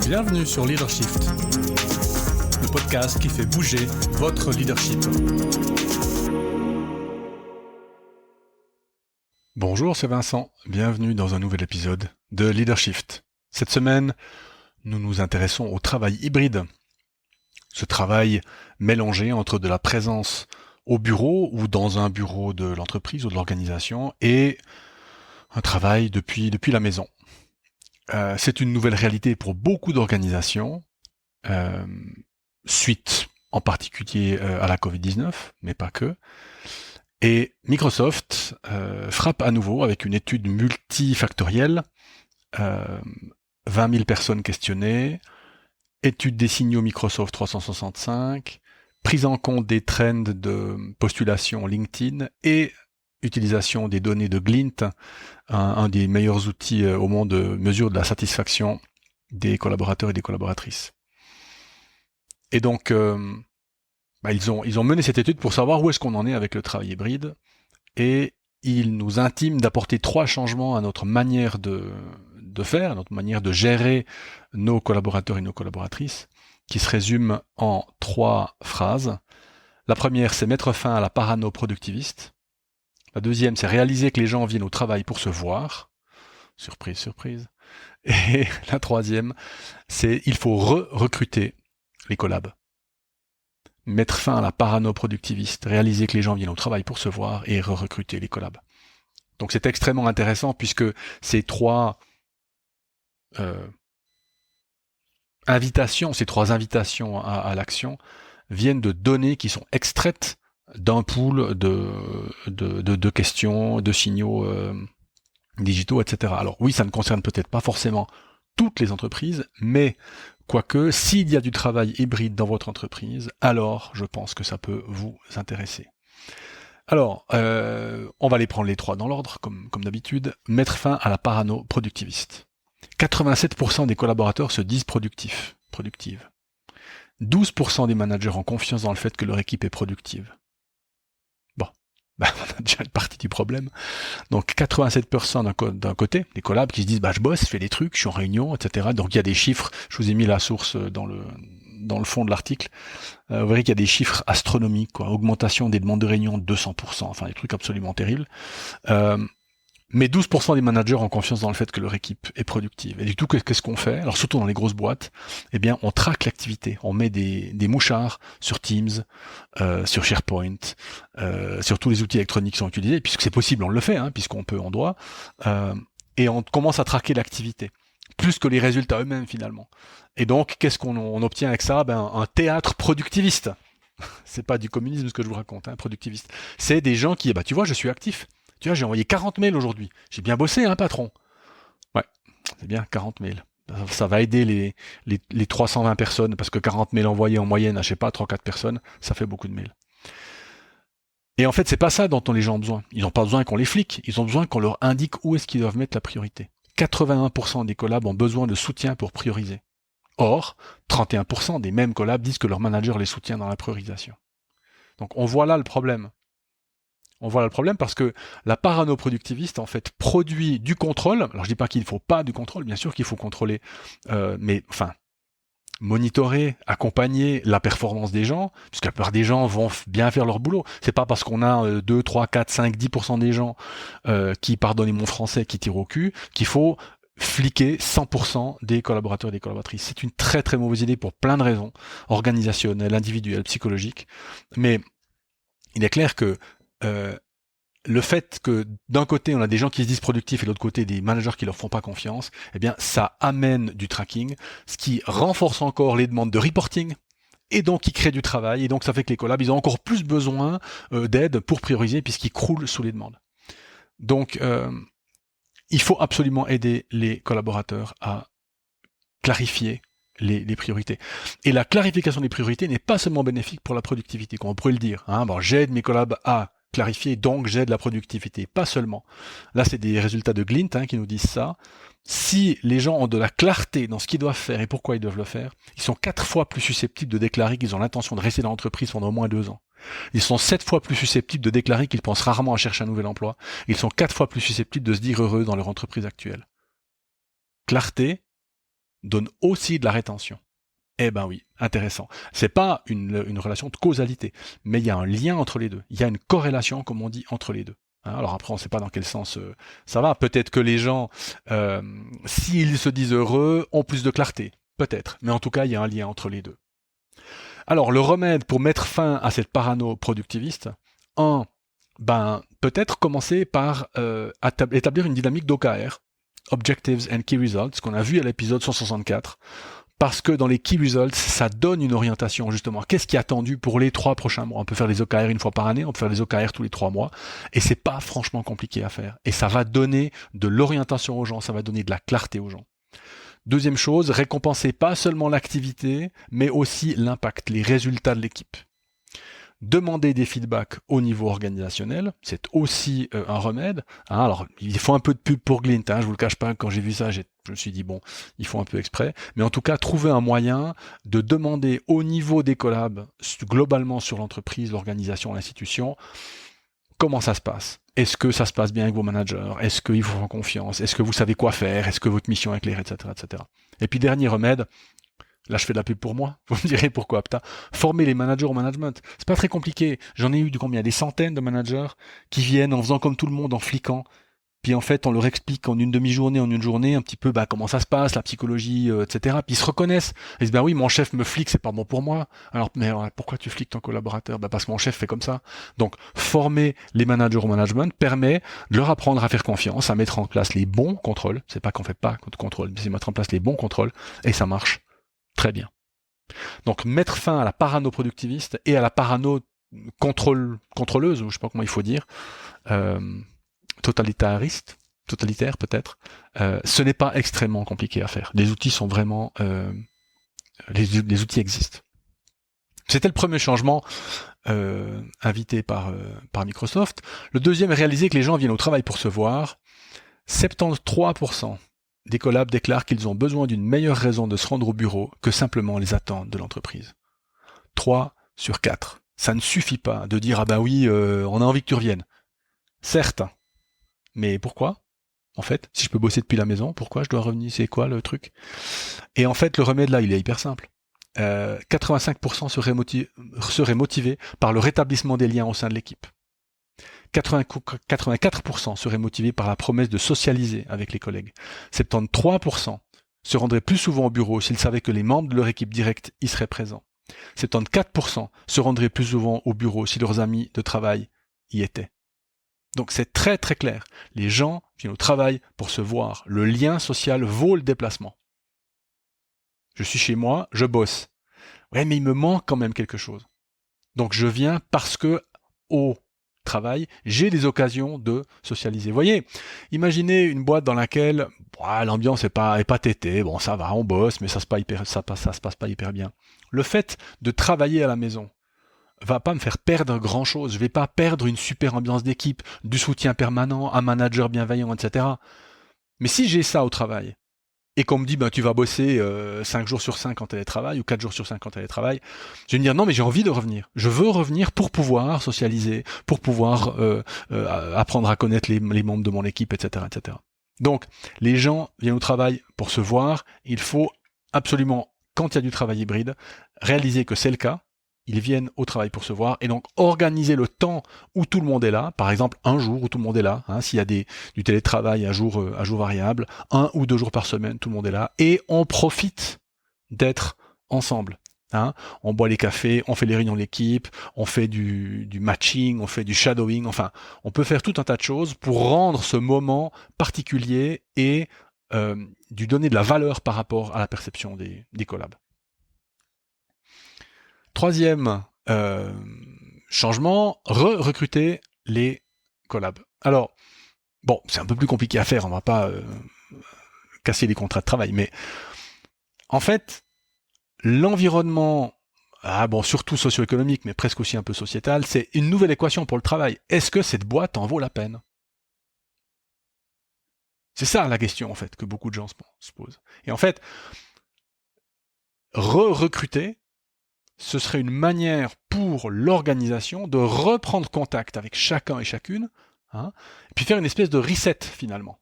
Bienvenue sur Leadershift, le podcast qui fait bouger votre leadership. Bonjour, c'est Vincent. Bienvenue dans un nouvel épisode de Leadershift. Cette semaine, nous nous intéressons au travail hybride. Ce travail mélangé entre de la présence au bureau ou dans un bureau de l'entreprise ou de l'organisation et un travail depuis la maison. C'est une nouvelle réalité pour beaucoup d'organisations, suite en particulier à la Covid-19, mais pas que. Et Microsoft frappe à nouveau avec une étude multifactorielle, 20 000 personnes questionnées, étude des signaux Microsoft 365, prise en compte des trends de postulation LinkedIn et utilisation des données de Glint, un des meilleurs outils au monde de mesure de la satisfaction des collaborateurs et des collaboratrices. Et donc, ils ont mené cette étude pour savoir où est-ce qu'on en est avec le travail hybride, et ils nous intiment d'apporter 3 changements à notre manière de faire, à notre manière de gérer nos collaborateurs et nos collaboratrices, qui se résument en 3 phrases. La première, c'est mettre fin à la parano productiviste. La deuxième, c'est réaliser que les gens viennent au travail pour se voir. Surprise, surprise. Et la troisième, c'est il faut recruter les collabs. Mettre fin à la parano productiviste, réaliser que les gens viennent au travail pour se voir et recruter les collabs. Donc c'est extrêmement intéressant puisque ces 3 invitations à l'action viennent de données qui sont extraites d'un pool de questions, de signaux digitaux, etc. Alors oui, ça ne concerne peut-être pas forcément toutes les entreprises, mais quoique, s'il y a du travail hybride dans votre entreprise, alors je pense que ça peut vous intéresser. Alors, on va les prendre les 3 dans l'ordre, comme d'habitude. Mettre fin à la parano productiviste. 87% des collaborateurs se disent productives. 12% des managers ont confiance dans le fait que leur équipe est productive. Bon, on a déjà une partie du problème. Donc 87% d'un côté, des collabs qui se disent je bosse, je fais des trucs, je suis en réunion, etc. Donc il y a des chiffres, je vous ai mis la source dans le fond de l'article. Vous verrez qu'il y a des chiffres astronomiques, augmentation des demandes de réunion de 200%, enfin des trucs absolument terribles. Mais 12% des managers ont confiance dans le fait que leur équipe est productive. Et du tout, qu'est-ce qu'on fait ? Alors surtout dans les grosses boîtes, on traque l'activité. On met des mouchards sur Teams, sur SharePoint, sur tous les outils électroniques qui sont utilisés, puisque c'est possible, on le fait, puisqu'on peut, on doit. Et on commence à traquer l'activité, plus que les résultats eux-mêmes finalement. Et donc, qu'est-ce qu'on obtient avec ça ? Un théâtre productiviste. C'est pas du communisme ce que je vous raconte, productiviste. C'est des gens qui, tu vois, je suis actif. Tu vois, j'ai envoyé 40 mails aujourd'hui. J'ai bien bossé, patron. Ouais, c'est bien, 40 mails. Ça va aider les 320 personnes, parce que 40 mails envoyés en moyenne à, 3-4 personnes, ça fait beaucoup de mails. Et en fait, c'est pas ça dont les gens ont besoin. Ils n'ont pas besoin qu'on les flique. Ils ont besoin qu'on leur indique où est-ce qu'ils doivent mettre la priorité. 81% des collabs ont besoin de soutien pour prioriser. Or, 31% des mêmes collabs disent que leur manager les soutient dans la priorisation. Donc, on voit là le problème. Parce que la parano productiviste, en fait, produit du contrôle. Alors, je dis pas qu'il ne faut pas du contrôle, bien sûr qu'il faut contrôler, monitorer, accompagner la performance des gens, puisque la plupart des gens vont bien faire leur boulot. C'est pas parce qu'on a 2, 3, 4, 5, 10% des gens qui, pardonnez mon français, qui tirent au cul, qu'il faut fliquer 100% des collaborateurs et des collaboratrices. C'est une très très mauvaise idée pour plein de raisons, organisationnelles, individuelles, psychologiques. Mais il est clair que le fait que d'un côté on a des gens qui se disent productifs et de l'autre côté des managers qui leur font pas confiance, ça amène du tracking, ce qui renforce encore les demandes de reporting et donc qui crée du travail, et donc ça fait que les collabs ils ont encore plus besoin d'aide pour prioriser puisqu'ils croulent sous les demandes. Donc il faut absolument aider les collaborateurs à clarifier les priorités. Et la clarification des priorités n'est pas seulement bénéfique pour la productivité, comme on pourrait le dire. J'aide mes collabs à clarifier, donc j'aide la productivité. Pas seulement. Là, c'est des résultats de Glint qui nous disent ça. Si les gens ont de la clarté dans ce qu'ils doivent faire et pourquoi ils doivent le faire, ils sont 4 fois plus susceptibles de déclarer qu'ils ont l'intention de rester dans l'entreprise pendant au moins 2 ans. Ils sont 7 fois plus susceptibles de déclarer qu'ils pensent rarement à chercher un nouvel emploi. Ils sont 4 fois plus susceptibles de se dire heureux dans leur entreprise actuelle. Clarté, donne aussi de la rétention. Eh ben oui, intéressant. C'est pas une relation de causalité, mais il y a un lien entre les deux. Il y a une corrélation, comme on dit, entre les deux. Alors après, on ne sait pas dans quel sens ça va. Peut-être que les gens, s'ils se disent heureux, ont plus de clarté. Peut-être. Mais en tout cas, il y a un lien entre les deux. Alors, le remède pour mettre fin à cette parano productiviste, peut-être commencer par établir une dynamique d'OKR, Objectives and Key Results, qu'on a vu à l'épisode 164, parce que dans les Key Results, ça donne une orientation, justement. Qu'est-ce qui est attendu pour les 3 prochains mois? On peut faire les OKR une fois par année, on peut faire les OKR tous les 3 mois, et c'est pas franchement compliqué à faire. Et ça va donner de l'orientation aux gens, ça va donner de la clarté aux gens. Deuxième chose, récompenser pas seulement l'activité, mais aussi l'impact, les résultats de l'équipe. Demander des feedbacks au niveau organisationnel, c'est aussi un remède. Alors, il faut un peu de pub pour Glint, je vous le cache pas, quand j'ai vu ça, je me suis dit, bon, il faut un peu exprès. Mais en tout cas, trouver un moyen de demander au niveau des collabs, globalement sur l'entreprise, l'organisation, l'institution, comment ça se passe. Est-ce que ça se passe bien avec vos managers? Est-ce qu'ils vous font confiance? Est-ce que vous savez quoi faire? Est-ce que votre mission est claire, etc., etc. Et puis, dernier remède, là, je fais de la pub pour moi. Vous me direz pourquoi. Putain, former les managers au management, c'est pas très compliqué. J'en ai eu des centaines de managers qui viennent en faisant comme tout le monde, en fliquant. Puis en fait, on leur explique en une demi-journée, en une journée, un petit peu comment ça se passe, la psychologie, etc. Puis ils se reconnaissent. Ils disent oui, mon chef me flique, c'est pas bon pour moi. Alors, mais pourquoi tu fliques ton collaborateur? Parce que mon chef fait comme ça. Donc, former les managers au management permet de leur apprendre à faire confiance, à mettre en place les bons contrôles. C'est pas qu'on fait pas de contrôle, mais c'est mettre en place les bons contrôles, et ça marche très bien. Donc, mettre fin à la parano productiviste et à la parano contrôleuse, ou je sais pas comment il faut dire, totalitaire peut-être, ce n'est pas extrêmement compliqué à faire. Les outils sont vraiment... les outils existent. C'était le premier changement invité par Microsoft. Le deuxième est réaliser que les gens viennent au travail pour se voir. 73% des collabs déclarent qu'ils ont besoin d'une meilleure raison de se rendre au bureau que simplement les attentes de l'entreprise. 3 sur 4. Ça ne suffit pas de dire oui, on a envie que tu reviennes. Certes, mais pourquoi? En fait, si je peux bosser depuis la maison, pourquoi je dois revenir? C'est quoi le truc? Et en fait, le remède là, il est hyper simple. 85% seraient motivés par le rétablissement des liens au sein de l'équipe. 84% seraient motivés par la promesse de socialiser avec les collègues. 73% se rendraient plus souvent au bureau s'ils savaient que les membres de leur équipe directe y seraient présents. 74% se rendraient plus souvent au bureau si leurs amis de travail y étaient. Donc c'est très très clair. Les gens viennent au travail pour se voir. Le lien social vaut le déplacement. Je suis chez moi, je bosse. Ouais, mais il me manque quand même quelque chose. Donc je viens parce que au travail, j'ai des occasions de socialiser. Vous voyez, imaginez une boîte dans laquelle l'ambiance est pas tétée, bon ça va, on bosse, mais ça se passe pas hyper bien. Le fait de travailler à la maison va pas me faire perdre grand chose. Je vais pas perdre une super ambiance d'équipe, du soutien permanent, un manager bienveillant, etc. Mais si j'ai ça au travail, et qu'on me dit tu vas bosser 5 jours sur 5 en télétravail, ou 4 jours sur 5 en télétravail, je vais me dire non, mais j'ai envie de revenir. Je veux revenir pour pouvoir socialiser, pour pouvoir apprendre à connaître les membres de mon équipe, etc., etc. Donc, les gens viennent au travail pour se voir. Il faut absolument, quand il y a du travail hybride, réaliser que c'est le cas. Ils viennent au travail pour se voir, et donc organiser le temps où tout le monde est là, par exemple un jour où tout le monde est là, s'il y a du télétravail à jour variable, 1 ou 2 jours par semaine, tout le monde est là, et on profite d'être ensemble. On boit les cafés, on fait les réunions d'équipe, on fait du matching, on fait du shadowing, enfin, on peut faire tout un tas de choses pour rendre ce moment particulier et lui donner de la valeur par rapport à la perception des collabs. Troisième changement, recruter les collabs. Alors, bon, c'est un peu plus compliqué à faire, on va pas casser les contrats de travail, mais en fait, l'environnement, surtout socio-économique, mais presque aussi un peu sociétal, c'est une nouvelle équation pour le travail. Est-ce que cette boîte en vaut la peine? C'est ça la question, en fait, que beaucoup de gens se posent. Et en fait, recruter, ce serait une manière pour l'organisation de reprendre contact avec chacun et chacune, et puis faire une espèce de reset finalement.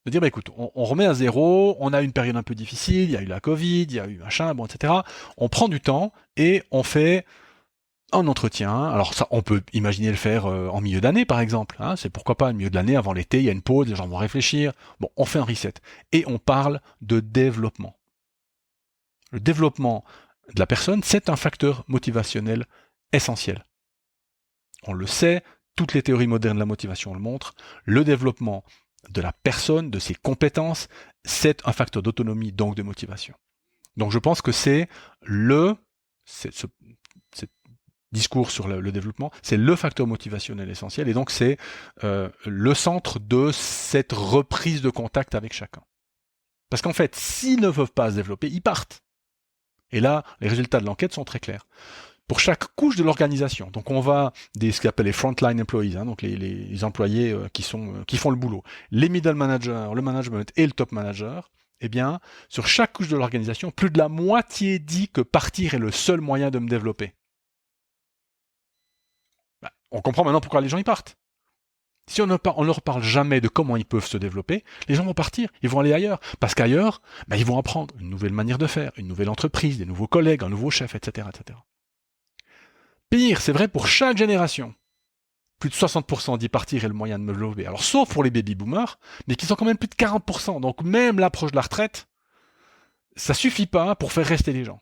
De dire, bah écoute, on remet à zéro, on a une période un peu difficile, il y a eu la Covid, il y a eu machin, bon, etc. On prend du temps et on fait un entretien. Alors ça, on peut imaginer le faire en milieu d'année, par exemple. Hein, c'est pourquoi pas, au milieu de l'année, avant l'été, il y a une pause, les gens vont réfléchir. Bon, on fait un reset. Et on parle de développement. Le développement de la personne, c'est un facteur motivationnel essentiel. On le sait, toutes les théories modernes de la motivation le montrent. Le développement de la personne, de ses compétences, c'est un facteur d'autonomie, donc de motivation. Donc je pense que c'est ce discours sur le développement, c'est le facteur motivationnel essentiel, et donc c'est le centre de cette reprise de contact avec chacun. Parce qu'en fait, s'ils ne peuvent pas se développer, ils partent. Et là, les résultats de l'enquête sont très clairs. Pour chaque couche de l'organisation, donc on va ce qu'on appelle les frontline employees, hein, donc les employés qui font le boulot, les middle managers, le management et le top manager, eh bien, sur chaque couche de l'organisation, plus de la moitié dit que partir est le seul moyen de me développer. On comprend maintenant pourquoi les gens y partent. Si on ne leur parle jamais de comment ils peuvent se développer, les gens vont partir, ils vont aller ailleurs. Parce qu'ailleurs, ils vont apprendre une nouvelle manière de faire, une nouvelle entreprise, des nouveaux collègues, un nouveau chef, etc., etc. Pire, c'est vrai pour chaque génération. Plus de 60% d'y partir est le moyen de me développer. Alors, sauf pour les baby-boomers, mais qui sont quand même plus de 40%. Donc, même l'approche de la retraite, ça suffit pas pour faire rester les gens.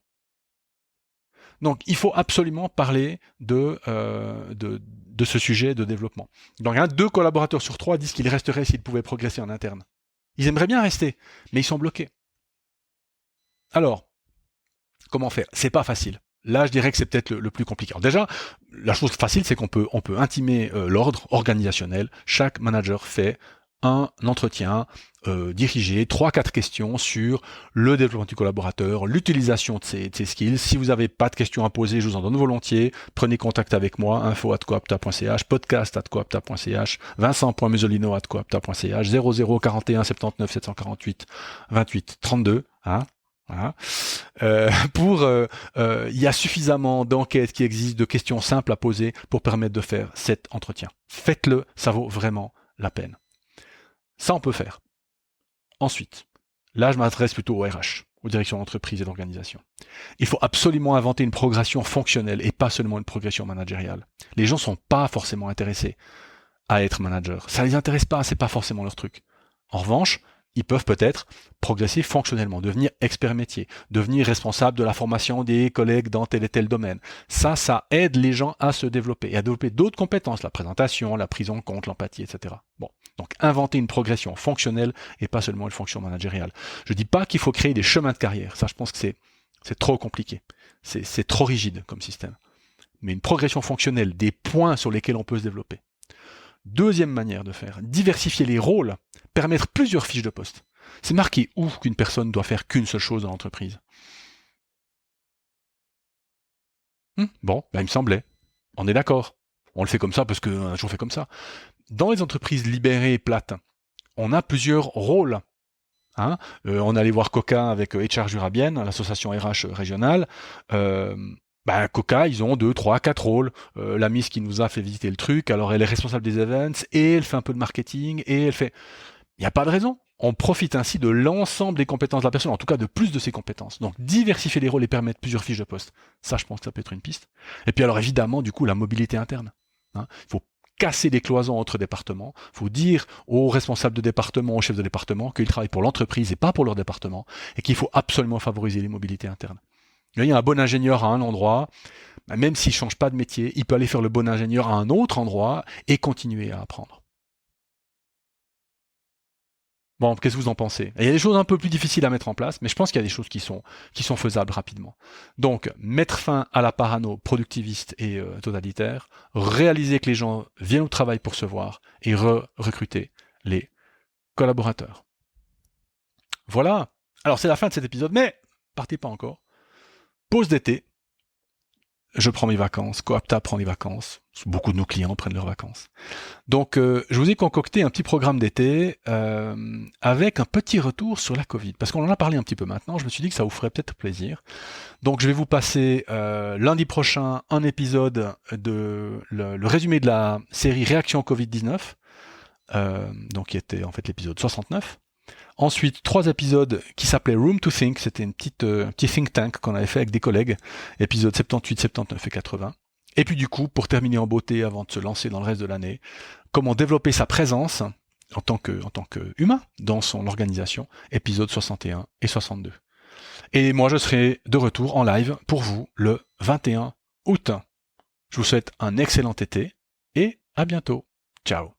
Donc, il faut absolument parler de ce sujet de développement. Donc, 2 collaborateurs sur 3 disent qu'ils resteraient s'ils pouvaient progresser en interne. Ils aimeraient bien rester, mais ils sont bloqués. Alors, comment faire ? C'est pas facile. Là, je dirais que c'est peut-être le plus compliqué. Alors déjà, la chose facile, c'est qu'on peut intimer l'ordre organisationnel. Chaque manager fait un entretien dirigé, 3-4 questions sur le développement du collaborateur, l'utilisation de ses skills. Si vous n'avez pas de questions à poser, je vous en donne volontiers. Prenez contact avec moi, info@coapta.ch, podcast@coapta.ch, vincent.musolino@coapta.ch, 00 41 79 748 28 32. Hein, voilà. Il y a suffisamment d'enquêtes qui existent, de questions simples à poser pour permettre de faire cet entretien. Faites-le, ça vaut vraiment la peine. Ça, on peut faire. Ensuite, là, je m'adresse plutôt au RH, aux directions d'entreprise et d'organisation. Il faut absolument inventer une progression fonctionnelle et pas seulement une progression managériale. Les gens sont pas forcément intéressés à être manager. Ça les intéresse pas, c'est pas forcément leur truc. En revanche, ils peuvent peut-être progresser fonctionnellement, devenir expert métier, devenir responsable de la formation des collègues dans tel et tel domaine. Ça aide les gens à se développer et à développer d'autres compétences, la présentation, la prise en compte, l'empathie, etc. Bon, donc inventer une progression fonctionnelle et pas seulement une fonction managériale. Je dis pas qu'il faut créer des chemins de carrière, ça je pense que c'est trop compliqué, c'est trop rigide comme système. Mais une progression fonctionnelle, des points sur lesquels on peut se développer. Deuxième manière de faire, diversifier les rôles, permettre plusieurs fiches de poste. C'est marqué où qu'une personne doit faire qu'une seule chose dans l'entreprise. Bon, il me semblait. On est d'accord. On le fait comme ça parce qu'on a toujours fait comme ça. Dans les entreprises libérées et plates, on a plusieurs rôles. Hein, on allait voir Coca avec HR Jurabienne, l'association RH régionale. Coca, ils ont 2, 3, 4 rôles. La Miss qui nous a fait visiter le truc, alors elle est responsable des events, et elle fait un peu de marketing, et elle fait... Il n'y a pas de raison. On profite ainsi de l'ensemble des compétences de la personne, en tout cas de plus de ses compétences. Donc diversifier les rôles et permettre plusieurs fiches de poste. Ça, je pense que ça peut être une piste. Et puis alors évidemment, du coup, la mobilité interne. Hein, il faut casser les cloisons entre départements. Il faut dire aux responsables de département, aux chefs de département, qu'ils travaillent pour l'entreprise et pas pour leur département, et qu'il faut absolument favoriser les mobilités internes. Il y a un bon ingénieur à un endroit, même s'il ne change pas de métier, il peut aller faire le bon ingénieur à un autre endroit et continuer à apprendre. Bon, qu'est-ce que vous en pensez ? Il y a des choses un peu plus difficiles à mettre en place, mais je pense qu'il y a des choses qui sont faisables rapidement. Donc, mettre fin à la parano productiviste et totalitaire, réaliser que les gens viennent au travail pour se voir et recruter les collaborateurs. Voilà. Alors, c'est la fin de cet épisode, mais partez pas encore. Pause d'été. Je prends mes vacances, Coapta prend les vacances, beaucoup de nos clients prennent leurs vacances. Donc je vous ai concocté un petit programme d'été avec un petit retour sur la Covid, parce qu'on en a parlé un petit peu maintenant, je me suis dit que ça vous ferait peut-être plaisir. Donc je vais vous passer lundi prochain un épisode de le résumé de la série Réaction Covid-19, donc qui était en fait l'épisode 69. Ensuite, 3 épisodes qui s'appelaient Room to Think, c'était un petit think tank qu'on avait fait avec des collègues, épisodes 78, 79 et 80. Et puis du coup, pour terminer en beauté avant de se lancer dans le reste de l'année, comment développer sa présence en tant que humain dans son organisation, épisodes 61 et 62. Et moi, je serai de retour en live pour vous le 21 août. Je vous souhaite un excellent été et à bientôt. Ciao.